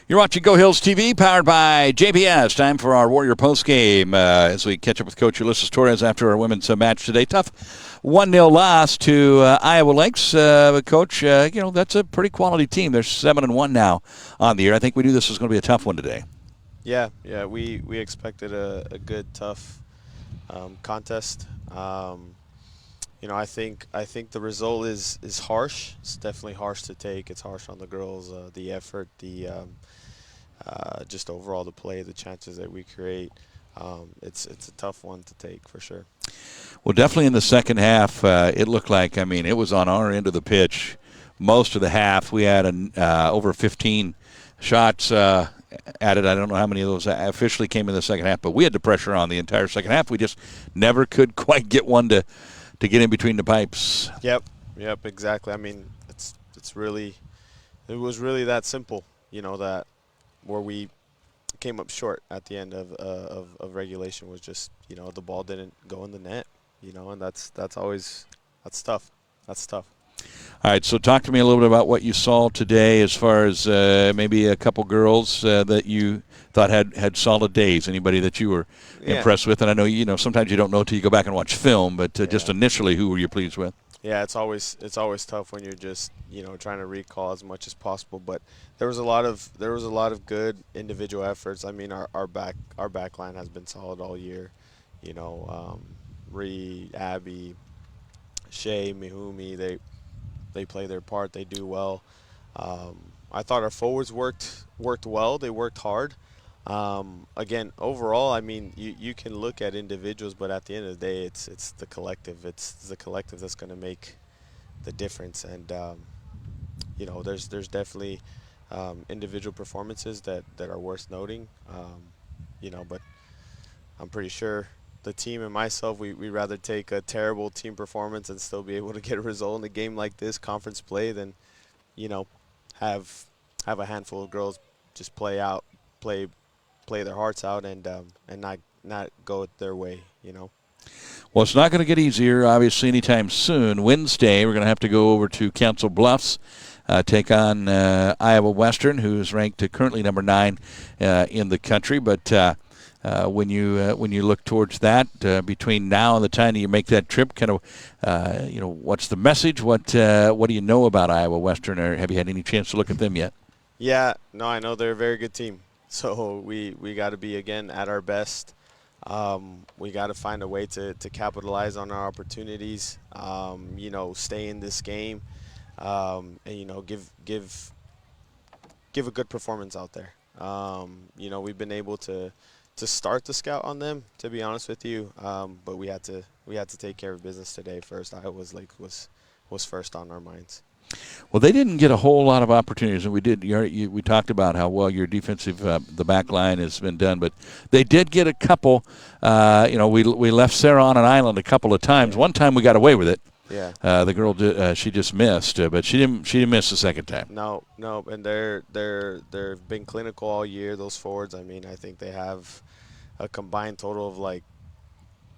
You're watching Go Hills TV, powered by JBS. Time for our Warrior postgame as we catch up with Coach Ulysus Torres after our women's match today. Tough 1-0 loss to Iowa Lakes. Coach, that's a pretty quality team. They're 7-1 now on the year. I think we knew this was going to be a tough one today. Yeah, we expected a good, tough contest. I think the result is harsh. It's definitely harsh to take. It's harsh on the girls. The effort, just overall the play, the chances that we create. It's a tough one to take for sure. Well, definitely in the second half, it looked like, it was on our end of the pitch most of the half. We had over 15 shots added. I don't know how many of those officially came in the second half, but we had the pressure on the entire second half. We just never could quite get one to get in between the pipes. Yep, exactly. It was really that simple, that where we came up short at the end of regulation was just, the ball didn't go in the net, and that's tough. That's tough. All right, so talk to me a little bit about what you saw today as far as maybe a couple girls that you thought had solid days. Anybody that you were impressed with? And I know, sometimes you don't know until you go back and watch film, but just initially, who were you pleased with? Yeah, it's always tough when you're just trying to recall as much as possible. But there was a lot of good individual efforts. Our back line has been solid all year. Reed, Abby, Shea, Mihumi, they play their part. They do well. I thought our forwards worked well. They worked hard. Again, overall, you can look at individuals, but at the end of the day, it's the collective. It's the collective that's going to make the difference. And there's definitely individual performances that are worth noting. But I'm pretty sure the team and myself, we'd rather take a terrible team performance and still be able to get a result in a game like this, conference play, than have a handful of girls just play their hearts out and not go their way, Well, it's not going to get easier, obviously, anytime soon. Wednesday, we're going to have to go over to Council Bluffs, take on Iowa Western, who's ranked currently number 9 in the country. But when you look towards that, between now and the time that you make that trip, what's the message? What do you know about Iowa Western, or have you had any chance to look at them yet? Yeah, no, I know they're a very good team. So we got to be, again, at our best. We got to find a way to capitalize on our opportunities, stay in this game, and, give a good performance out there. We've been able to start the scout on them, to be honest with you, but we had to take care of business today first. Iowa was first on our minds. Well, they didn't get a whole lot of opportunities, and we talked about how well your defensive, the back line has been done, but they did get a couple. We left Sarah on an island a couple of times. One time we got away with it. Yeah. The girl she just missed, but she didn't miss the second time. No, and they've been clinical all year. Those forwards. I think they have a combined total of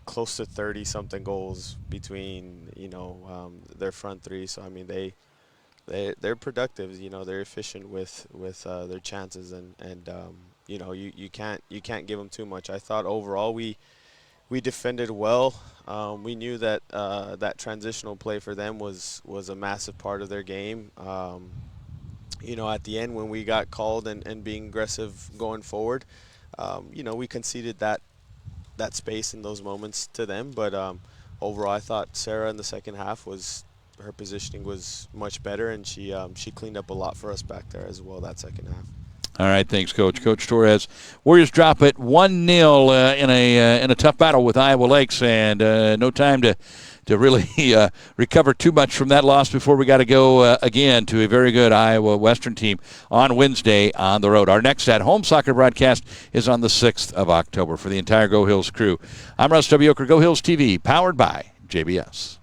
close to 30-something goals between their front three. So they're productive. They're efficient with their chances, and you can't give them too much. I thought overall we defended well. We knew that that transitional play for them was a massive part of their game. At the end when we got called and being aggressive going forward, we conceded that space in those moments to them. But overall, I thought Sarah in the second half her positioning was much better, and she cleaned up a lot for us back there as well that second half. All right, thanks, Coach. Coach Torres. Warriors drop it 1-0 in a tough battle with Iowa Lakes, and no time to really recover too much from that loss before we got to go again to a very good Iowa Western team on Wednesday on the road. Our next at-home soccer broadcast is on the 6th of October. For the entire Go Hills crew, I'm Russ W. Oker, Go Hills TV, powered by JBS.